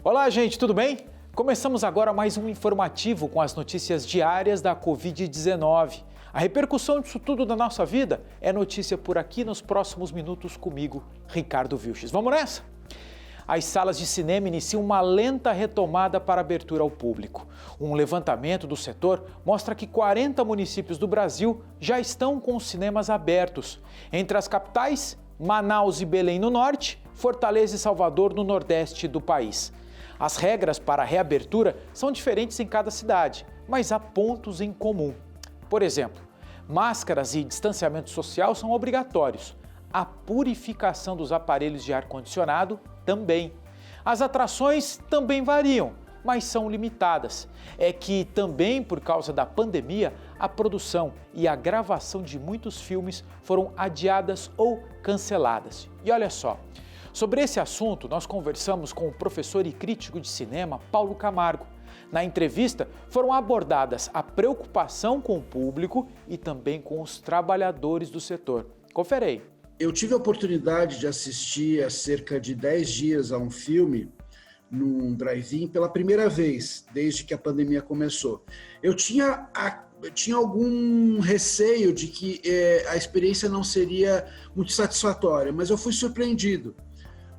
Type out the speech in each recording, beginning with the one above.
Olá, gente, tudo bem? Começamos agora mais um informativo com as notícias diárias da Covid-19. A repercussão disso tudo na nossa vida é notícia por aqui nos próximos minutos comigo, Ricardo Vilches. Vamos nessa? As salas de cinema iniciam uma lenta retomada para abertura ao público. Um levantamento do setor mostra que 40 municípios do Brasil já estão com os cinemas abertos. Entre as capitais, Manaus e Belém no norte, Fortaleza e Salvador no nordeste do país. As regras para a reabertura são diferentes em cada cidade, mas há pontos em comum. Por exemplo, máscaras e distanciamento social são obrigatórios. A purificação dos aparelhos de ar-condicionado também. As atrações também variam, mas são limitadas. É que também por causa da pandemia, a produção e a gravação de muitos filmes foram adiadas ou canceladas. E olha só, sobre esse assunto nós conversamos com o professor e crítico de cinema Paulo Camargo. Na entrevista foram abordadas a preocupação com o público e também com os trabalhadores do setor. Confere aí. Eu tive a oportunidade de assistir há cerca de 10 dias a um filme num drive-in pela primeira vez, desde que a pandemia começou. Eu tinha algum receio de que a experiência não seria muito satisfatória, mas eu fui surpreendido.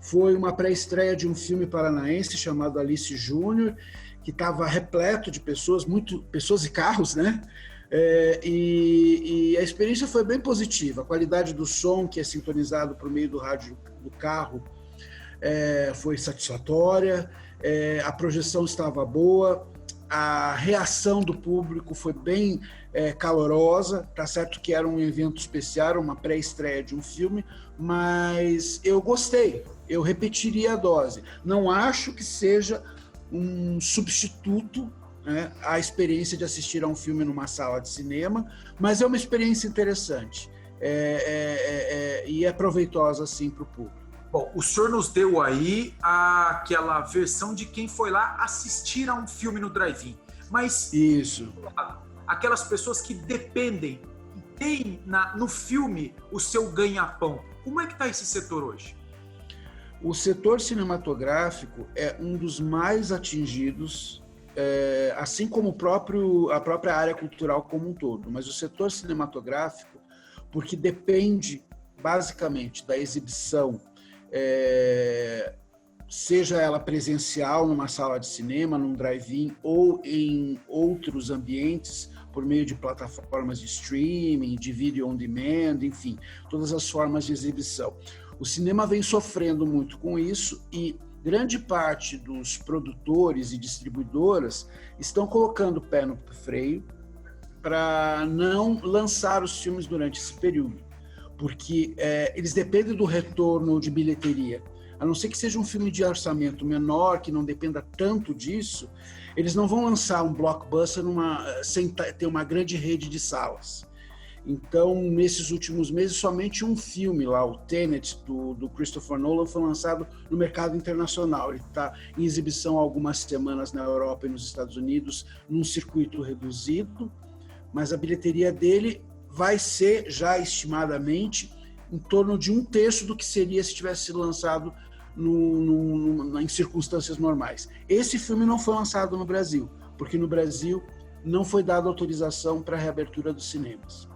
Foi uma pré-estreia de um filme paranaense chamado Alice Júnior, que estava repleto de pessoas e carros, né? E a experiência foi bem positiva. A qualidade do som, que é sintonizado por meio do rádio do carro, foi satisfatória, a projeção estava boa, a reação do público foi bem calorosa. Tá certo que era um evento especial, uma pré-estreia de um filme, mas eu gostei, eu repetiria a dose. Não acho que seja um substituto, né, a experiência de assistir a um filme numa sala de cinema, mas é uma experiência interessante e é proveitosa sim para o público. Bom, o senhor nos deu aí aquela versão de quem foi lá assistir a um filme no drive-in, mas isso, aquelas pessoas que dependem, tem no filme o seu ganha-pão, como é que está esse setor hoje? O setor cinematográfico é um dos mais atingidos, assim como a própria área cultural como um todo, mas o setor cinematográfico, porque depende basicamente da exibição, seja ela presencial numa sala de cinema, num drive-in ou em outros ambientes, por meio de plataformas de streaming, de video on demand, enfim, todas as formas de exibição. O cinema vem sofrendo muito com isso e grande parte dos produtores e distribuidoras estão colocando o pé no freio para não lançar os filmes durante esse período, porque eles dependem do retorno de bilheteria. A não ser que seja um filme de orçamento menor, que não dependa tanto disso, eles não vão lançar um blockbuster sem ter uma grande rede de salas. Então, nesses últimos meses, somente um filme lá, o Tenet, do Christopher Nolan, foi lançado no mercado internacional. Ele está em exibição há algumas semanas na Europa e nos Estados Unidos, num circuito reduzido, mas a bilheteria dele vai ser, já estimadamente, em torno de 1/3 do que seria se tivesse sido lançado em circunstâncias normais. Esse filme não foi lançado no Brasil, porque no Brasil não foi dada autorização para a reabertura dos cinemas.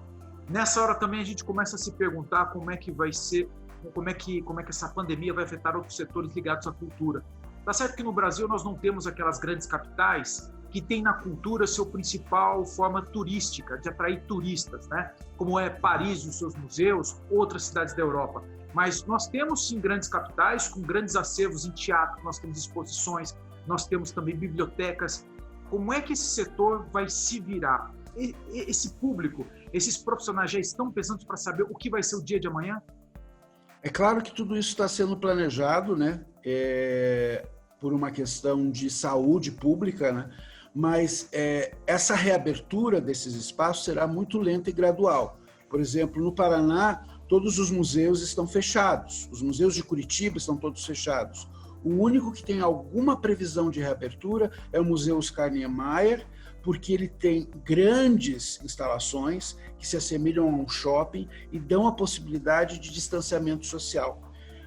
Nessa hora também a gente começa a se perguntar como é que vai ser, como é que essa pandemia vai afetar outros setores ligados à cultura. Tá certo que no Brasil nós não temos aquelas grandes capitais que têm na cultura seu principal forma turística, de atrair turistas, né? Como é Paris, os seus museus, outras cidades da Europa. Mas nós temos sim grandes capitais com grandes acervos em teatro, nós temos exposições, nós temos também bibliotecas. Como é que esse setor vai se virar? Esse público, esses profissionais já estão pensando para saber o que vai ser o dia de amanhã? É claro que tudo isso está sendo planejado, né? Por uma questão de saúde pública, né? Mas essa reabertura desses espaços será muito lenta e gradual. Por exemplo, no Paraná, todos os museus estão fechados. Os museus de Curitiba estão todos fechados. O único que tem alguma previsão de reabertura é o Museu Oscar Niemeyer, porque ele tem grandes instalações que se assemelham a um shopping e dão a possibilidade de distanciamento social.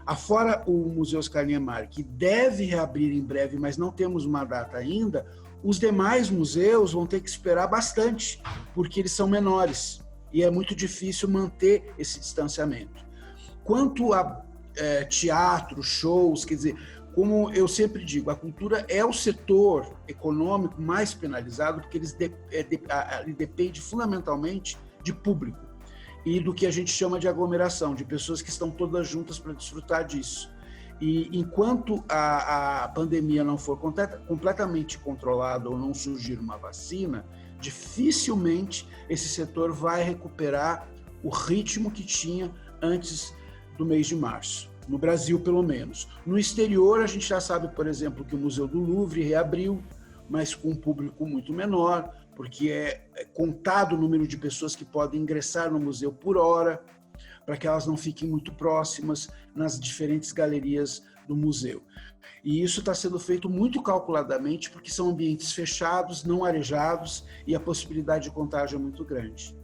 Afora o Museu Oscar Niemeyer, que deve reabrir em breve, mas não temos uma data ainda, os demais museus vão ter que esperar bastante, porque eles são menores e é muito difícil manter esse distanciamento. Quanto a teatro, shows, quer dizer, como eu sempre digo, a cultura é o setor econômico mais penalizado, porque ele depende fundamentalmente de público e do que a gente chama de aglomeração, de pessoas que estão todas juntas para desfrutar disso. E enquanto a pandemia não for completamente controlada ou não surgir uma vacina, dificilmente esse setor vai recuperar o ritmo que tinha antes do mês de março, no Brasil pelo menos. No exterior, a gente já sabe, por exemplo, que o Museu do Louvre reabriu, mas com um público muito menor, porque é contado o número de pessoas que podem ingressar no museu por hora, para que elas não fiquem muito próximas nas diferentes galerias do museu. E isso está sendo feito muito calculadamente, porque são ambientes fechados, não arejados, e a possibilidade de contágio é muito grande.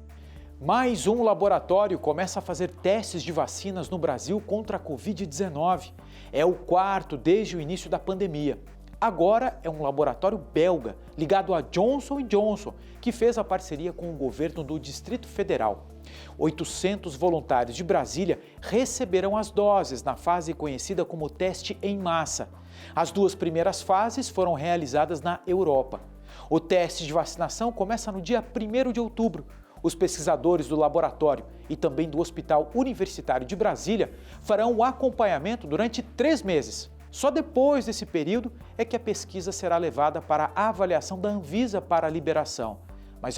Mais um laboratório começa a fazer testes de vacinas no Brasil contra a Covid-19. É o quarto desde o início da pandemia. Agora é um laboratório belga, ligado a Johnson & Johnson, que fez a parceria com o governo do Distrito Federal. 800 voluntários de Brasília receberão as doses na fase conhecida como teste em massa. As duas primeiras fases foram realizadas na Europa. O teste de vacinação começa no dia 1º de outubro. Os pesquisadores do laboratório e também do Hospital Universitário de Brasília farão o acompanhamento durante 3 meses. Só depois desse período é que a pesquisa será levada para a avaliação da Anvisa para a liberação. Mas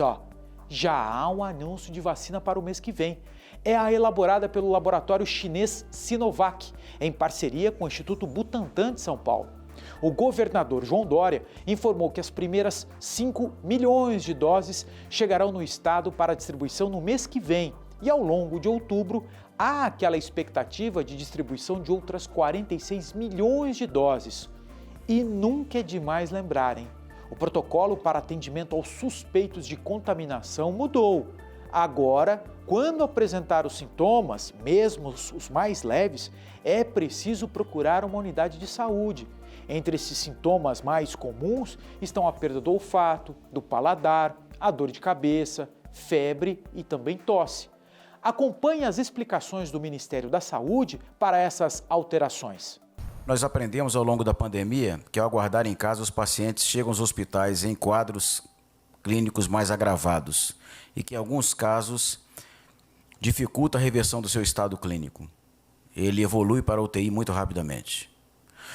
já há um anúncio de vacina para o mês que vem. É a elaborada pelo laboratório chinês Sinovac, em parceria com o Instituto Butantan de São Paulo. O governador João Dória informou que as primeiras 5 milhões de doses chegarão no estado para distribuição no mês que vem. E ao longo de outubro, há aquela expectativa de distribuição de outras 46 milhões de doses. E nunca é demais lembrar, hein? O protocolo para atendimento aos suspeitos de contaminação mudou. Agora, quando apresentar os sintomas, mesmo os mais leves, é preciso procurar uma unidade de saúde. Entre esses sintomas mais comuns estão a perda do olfato, do paladar, a dor de cabeça, febre e também tosse. Acompanhe as explicações do Ministério da Saúde para essas alterações. Nós aprendemos ao longo da pandemia que ao aguardar em casa os pacientes chegam aos hospitais em quadros clínicos mais agravados e que em alguns casos dificulta a reversão do seu estado clínico. Ele evolui para a UTI muito rapidamente.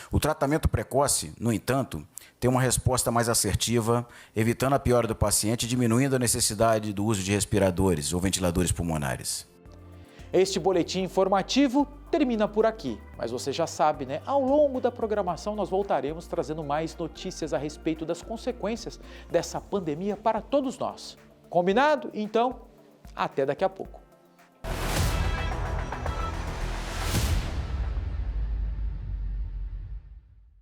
O tratamento precoce, no entanto, tem uma resposta mais assertiva, evitando a piora do paciente e diminuindo a necessidade do uso de respiradores ou ventiladores pulmonares. Este boletim informativo termina por aqui, mas você já sabe, né? Ao longo da programação nós voltaremos trazendo mais notícias a respeito das consequências dessa pandemia para todos nós. Combinado? Então, até daqui a pouco.